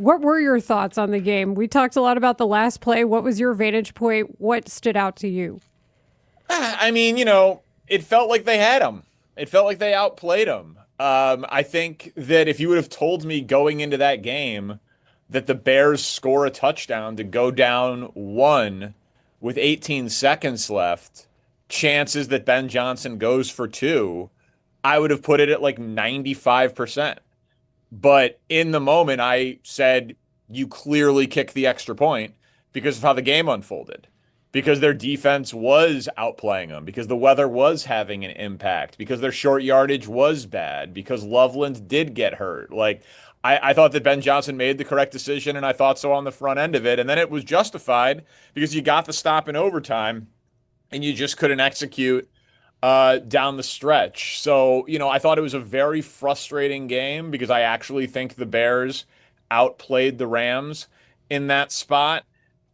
What were your thoughts on the game? We talked a lot about the last play. What was your vantage point? What stood out to you? I mean, it felt like they had him. It felt like they outplayed him. I think that if you would have told me going into that game that the Bears score a touchdown to go down one with 18 seconds left, chances that Ben Johnson goes for two, I would have put it at like 95%. But in the moment, I said, you clearly kicked the extra point because of how the game unfolded, because their defense was outplaying them, because the weather was having an impact, because their short yardage was bad, because Loveland did get hurt. Like, I thought that Ben Johnson made the correct decision, and I thought so on the front end of it. And then it was justified because you got the stop in overtime and you just couldn't execute down the stretch. So, I thought it was a very frustrating game because I actually think the Bears outplayed the Rams in that spot.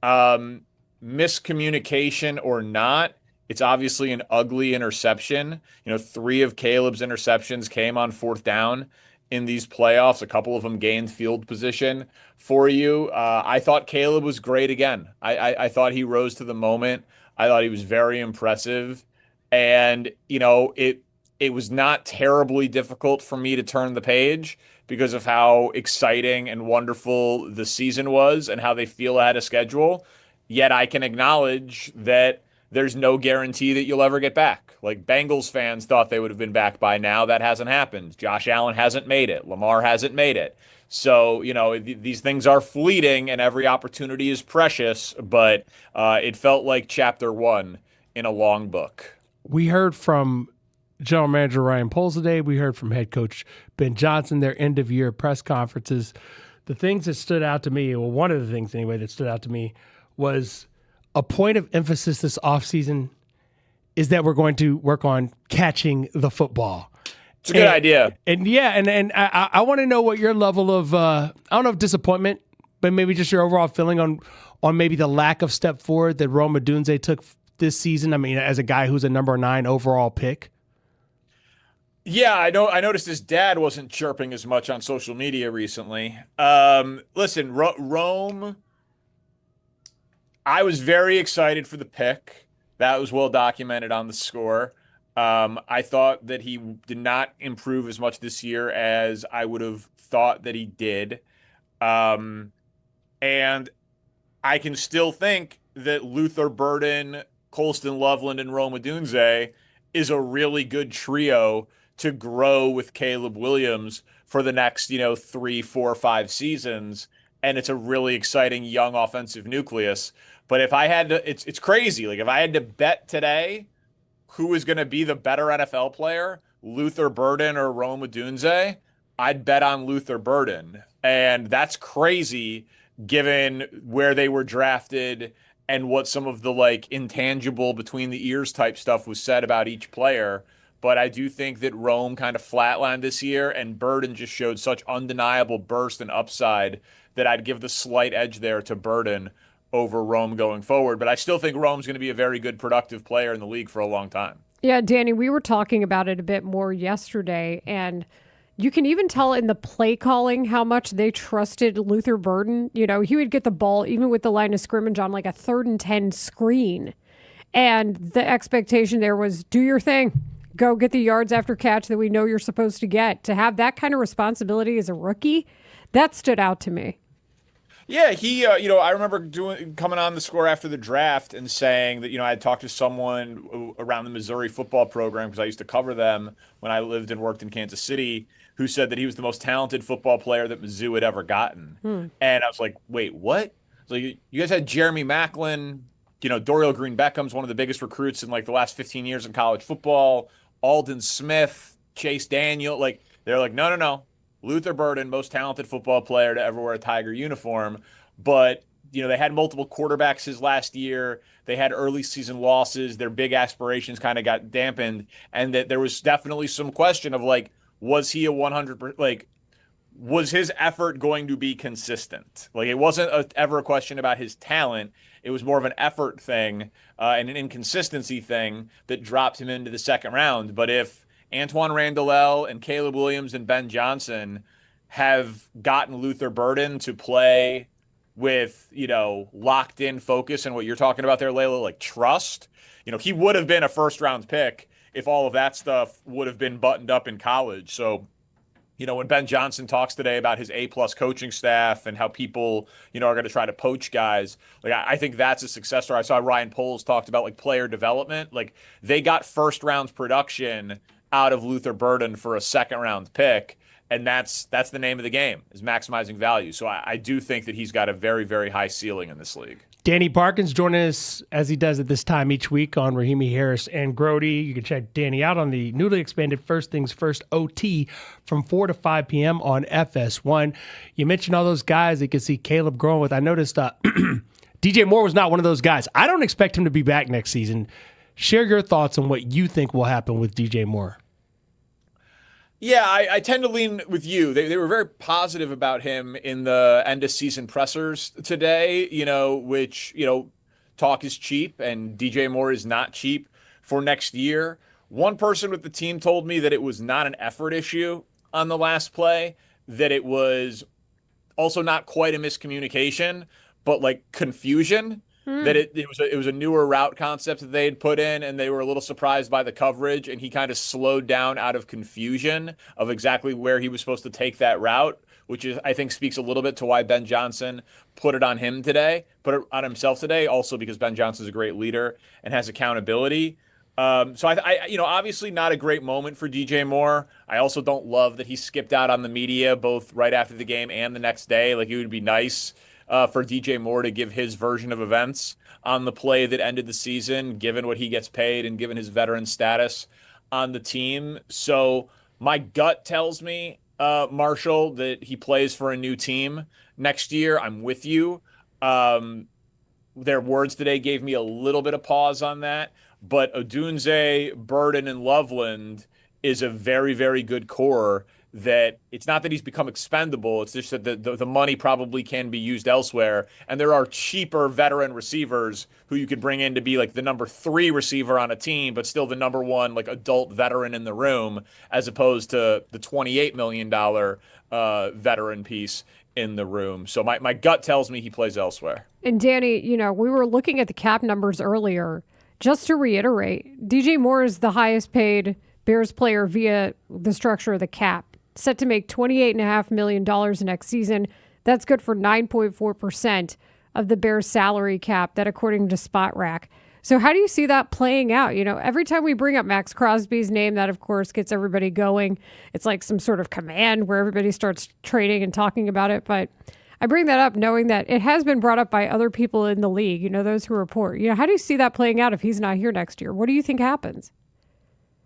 Um, Miscommunication or not, it's obviously an ugly interception. Three of Caleb's interceptions came on fourth down in these playoffs. A couple of them gained field position for you. I thought Caleb was great again. I thought he rose to the moment. I thought he was very impressive. And, it was not terribly difficult for me to turn the page because of how exciting and wonderful the season was and how they feel ahead of schedule. Yet I can acknowledge that there's no guarantee that you'll ever get back. Like Bengals fans thought they would have been back by now. That hasn't happened. Josh Allen hasn't made it. Lamar hasn't made it. So, these things are fleeting and every opportunity is precious, but it felt like chapter one in a long book. We heard from General Manager Ryan Poles today. We heard from head coach Ben Johnson, their end of year press conferences. The things that stood out to me, well, one of the things anyway that stood out to me was a point of emphasis this offseason is that we're going to work on catching the football. It's a good idea. And yeah, and I want to know what your level of, I don't know if disappointment, but maybe just your overall feeling on maybe the lack of step forward that Rome Odunze took this season. I mean, as a guy who's a number 9 overall pick. Yeah, I know. I noticed his dad wasn't chirping as much on social media recently. Listen, Rome. I was very excited for the pick. That was well documented on the score. I thought that he did not improve as much this year as I would have thought that he did. And I can still think that Luther Burden, Colston Loveland, and Rome Odunze is a really good trio to grow with Caleb Williams for the next, 3, 4, 5 seasons. And it's a really exciting young offensive nucleus. But if I had to, it's crazy. Like if I had to bet today who is going to be the better NFL player, Luther Burden or Rome Odunze, I'd bet on Luther Burden. And that's crazy given where they were drafted and what some of the like intangible between the ears type stuff was said about each player. But I do think that Rome kind of flatlined this year, and Burden just showed such undeniable burst and upside that I'd give the slight edge there to Burden over Rome going forward. But I still think Rome's going to be a very good, productive player in the league for a long time. Yeah, Danny, we were talking about it a bit more yesterday, and you can even tell in the play calling how much they trusted Luther Burden. He would get the ball even with the line of scrimmage on like a 3rd and 10 screen. And the expectation there was do your thing. Go get the yards after catch that we know you're supposed to get. To have that kind of responsibility as a rookie, that stood out to me. Yeah, he, I remember coming on the score after the draft and saying that, I had talked to someone around the Missouri football program because I used to cover them when I lived and worked in Kansas City, who said that he was the most talented football player that Mizzou had ever gotten. And I was like, wait, what? So you guys had Jeremy Maclin, Dorial Green Beckham's one of the biggest recruits in like the last 15 years in college football. Alden Smith, Chase Daniel, like they're like, no, no, no. Luther Burden, most talented football player to ever wear a Tiger uniform. But, they had multiple quarterbacks his last year. They had early season losses. Their big aspirations kind of got dampened. And that there was definitely some question of like, was he a 100%, like, was his effort going to be consistent? Like, it wasn't ever a question about his talent. It was more of an effort thing and an inconsistency thing that dropped him into the second round. But if Antoine Randall and Caleb Williams and Ben Johnson have gotten Luther Burden to play with, locked in focus and what you're talking about there, Layla, like trust. He would have been a first round pick if all of that stuff would have been buttoned up in college. So, when Ben Johnson talks today about his A-plus coaching staff and how people, are going to try to poach guys, like I think that's a success story. I saw Ryan Poles talked about like player development. Like they got first round production out of Luther Burden for a second round pick. And that's the name of the game, is maximizing value. So I do think that he's got a very, very high ceiling in this league. Danny Parkins joining us as he does at this time each week on Rahimi, Harris, and Grote. You can check Danny out on the newly expanded First Things First OT from 4 to 5 p.m. on FS1. You mentioned all those guys that you can see Caleb growing with. I noticed DJ Moore was not one of those guys. I don't expect him to be back next season. Share your thoughts on what you think will happen with DJ Moore. Yeah, I tend to lean with you. They were very positive about him in the end of season pressers today, which, talk is cheap and DJ Moore is not cheap for next year. One person with the team told me that it was not an effort issue on the last play, that it was also not quite a miscommunication, but like confusion. That it was a newer route concept that they had put in, and they were a little surprised by the coverage, and he kind of slowed down out of confusion of exactly where he was supposed to take that route, which is I think speaks a little bit to why Ben Johnson put it on himself today, also because Ben Johnson's a great leader and has accountability. So I obviously not a great moment for DJ Moore. I also don't love that he skipped out on the media both right after the game and the next day. Like it would be nice for DJ Moore to give his version of events on the play that ended the season, given what he gets paid and given his veteran status on the team. So my gut tells me, Marshall, that he plays for a new team next year. I'm with you. Their words today gave me a little bit of pause on that. But Odunze, Burden, and Loveland is a very, very good core that it's not that he's become expendable. It's just that the money probably can be used elsewhere. And there are cheaper veteran receivers who you could bring in to be like the number 3 receiver on a team, but still the number 1 like adult veteran in the room, as opposed to the $28 million veteran piece in the room. So my gut tells me he plays elsewhere. And Danny, we were looking at the cap numbers earlier. Just to reiterate, DJ Moore is the highest paid Bears player via the structure of the cap, set to make $28.5 million next season. That's good for 9.4% of the Bears salary cap, that according to SpotRack. So how do you see that playing out? Every time we bring up Max Crosby's name, that of course gets everybody going. It's like some sort of command where everybody starts trading and talking about it. But I bring that up knowing that it has been brought up by other people in the league, those who report. How do you see that playing out if he's not here next year? What do you think happens?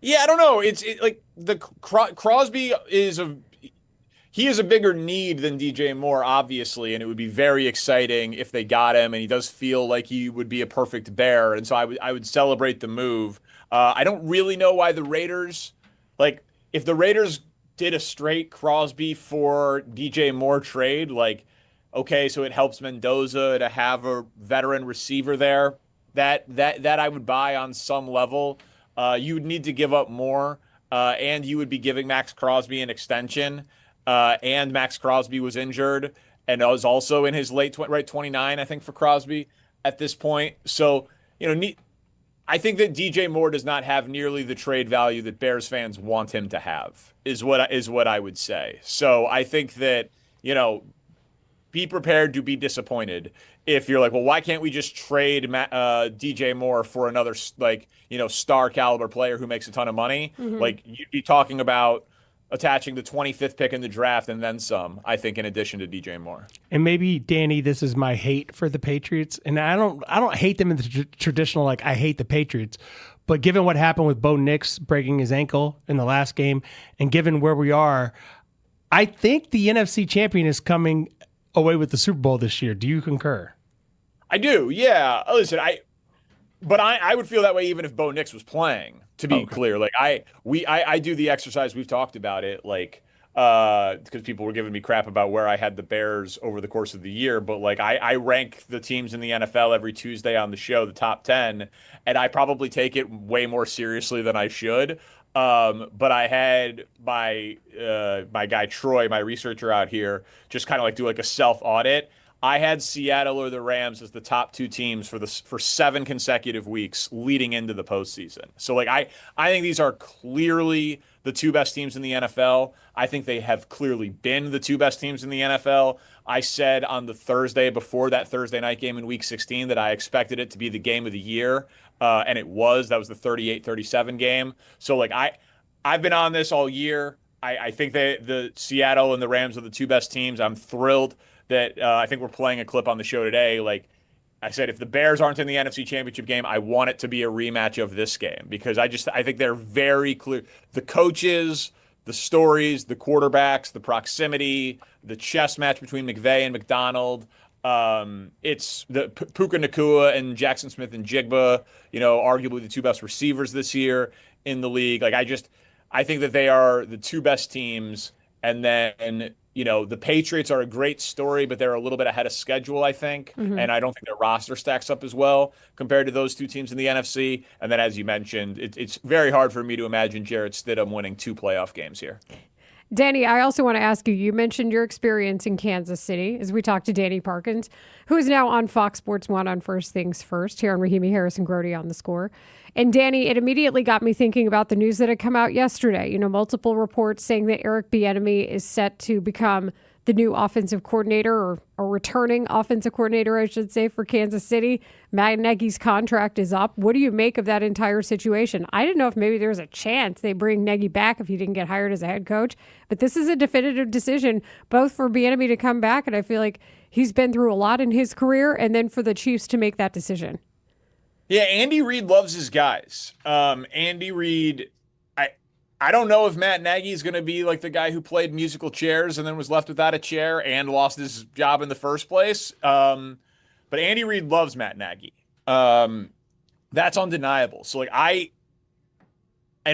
Yeah, I don't know. It's like the Crosby is a bigger need than DJ Moore, obviously, and it would be very exciting if they got him. And he does feel like he would be a perfect Bear, and so I would celebrate the move. I don't really know why the Raiders, like, if the Raiders did a straight Crosby for DJ Moore trade, like, okay, so it helps Mendoza to have a veteran receiver there. That I would buy on some level. You would need to give up more, and you would be giving Max Crosby an extension. And Max Crosby was injured and was also in his late 29, I think, for Crosby at this point. So, I think that DJ Moore does not have nearly the trade value that Bears fans want him to have, is what I would say. So I think that, be prepared to be disappointed if you're like, well, why can't we just trade DJ Moore for another star caliber player who makes a ton of money? Mm-hmm. Like you'd be talking about attaching the 25th pick in the draft and then some, I think, in addition to DJ Moore. And maybe, Danny, this is my hate for the Patriots. And I don't hate them in the traditional, like, I hate the Patriots. But given what happened with Bo Nix breaking his ankle in the last game, and given where we are, I think the NFC champion is coming away with the Super Bowl this year. Do you concur? I do, yeah. Listen, I would feel that way even if Bo Nix was playing, to be clear. Like I do the exercise, we've talked about it, like because people were giving me crap about where I had the Bears over the course of the year, but like I rank the teams in the NFL every Tuesday on the show, the top 10, and I probably take it way more seriously than I should. But I had my guy Troy, my researcher out here, just kind of like do like a self audit. I had Seattle or the Rams as the top two teams for 7 consecutive weeks leading into the postseason. So like I think these are clearly the two best teams in the NFL. I think they have clearly been the two best teams in the NFL. I said on the Thursday before that Thursday night game in week 16 that I expected it to be the game of the year. And it was. That was the 38-37 game. So like I've been on this all year. I think the Seattle and the Rams are the two best teams. I'm thrilled that I think we're playing a clip on the show today. Like I said, if the Bears aren't in the NFC Championship game, I want it to be a rematch of this game because I think they're very clear. The coaches, the stories, the quarterbacks, the proximity, the chess match between McVay and McDonald. It's the Puka Nakua and Jackson Smith and Jigba, arguably the two best receivers this year in the league. I think that they are the two best teams. And then, the Patriots are a great story, but they're a little bit ahead of schedule, I think. And I don't think their roster stacks up as well compared to those two teams in the NFC. And then, as you mentioned, it's very hard for me to imagine Jarrett Stidham winning 2 playoff games here. Danny, I also want to ask you, you mentioned your experience in Kansas City as we talked to Danny Parkins, who is now on Fox Sports 1 on First Things First here on Rahimi Harris and Grote on the Score. And Danny, it immediately got me thinking about the news that had come out yesterday. Multiple reports saying that Eric Bieniemy is set to become the new offensive coordinator or returning offensive coordinator, I should say, for Kansas City. Matt Nagy's contract is up. What do you make of that entire situation? I didn't know if maybe there's a chance they bring Nagy back if he didn't get hired as a head coach, but this is a definitive decision both for Bieniemy to come back, and I feel like he's been through a lot in his career, and then for the Chiefs to make that decision. Yeah, Andy Reid loves his guys. Andy Reid, I don't know if Matt Nagy is going to be like the guy who played musical chairs and then was left without a chair and lost his job in the first place. But Andy Reid loves Matt Nagy. That's undeniable. So and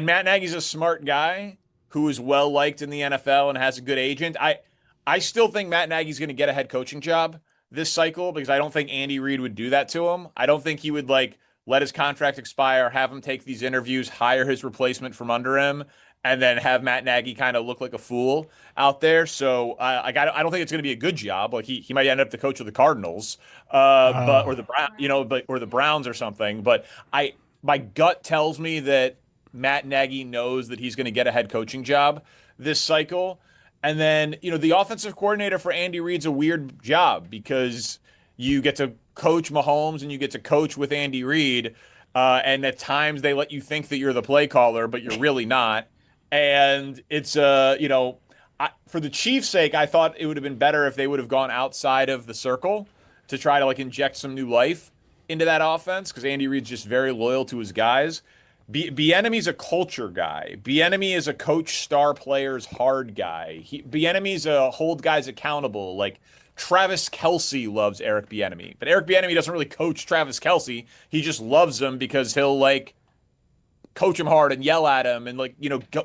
Matt Nagy's a smart guy who is well liked in the NFL and has a good agent. I still think Matt Nagy's going to get a head coaching job this cycle because I don't think Andy Reid would do that to him. I don't think he would let his contract expire, have him take these interviews, hire his replacement from under him, and then have Matt Nagy kind of look like a fool out there. So I don't think it's going to be a good job. Like he might end up the coach of the Cardinals, or the or the Browns or something. But my gut tells me that Matt Nagy knows that he's going to get a head coaching job this cycle. And then the offensive coordinator for Andy Reid's a weird job because you get to coach Mahomes and you get to coach with Andy Reid. And at times they let you think that you're the play caller, but you're really not. And it's, for the Chiefs' sake, I thought it would have been better if they would have gone outside of the circle to try to inject some new life into that offense because Andy Reid's just very loyal to his guys. Bieniemy's a culture guy. Bieniemy is a coach star players hard guy. Bieniemy's a hold guys accountable. Like Travis Kelce loves Eric Bieniemy, but Eric Bieniemy doesn't really coach Travis Kelce. He just loves him because he'll coach him hard and yell at him and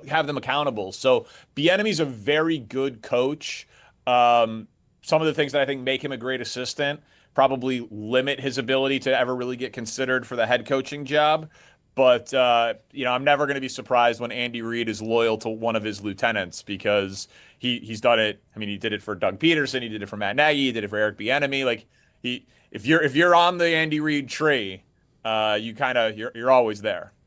have them accountable. So Bieniemy's a very good coach. Some of the things that I think make him a great assistant probably limit his ability to ever really get considered for the head coaching job. But I'm never going to be surprised when Andy Reid is loyal to one of his lieutenants because he's done it. I mean, he did it for Doug Peterson, he did it for Matt Nagy, he did it for Eric Bieniemy. If you're on the Andy Reid tree, you're always there.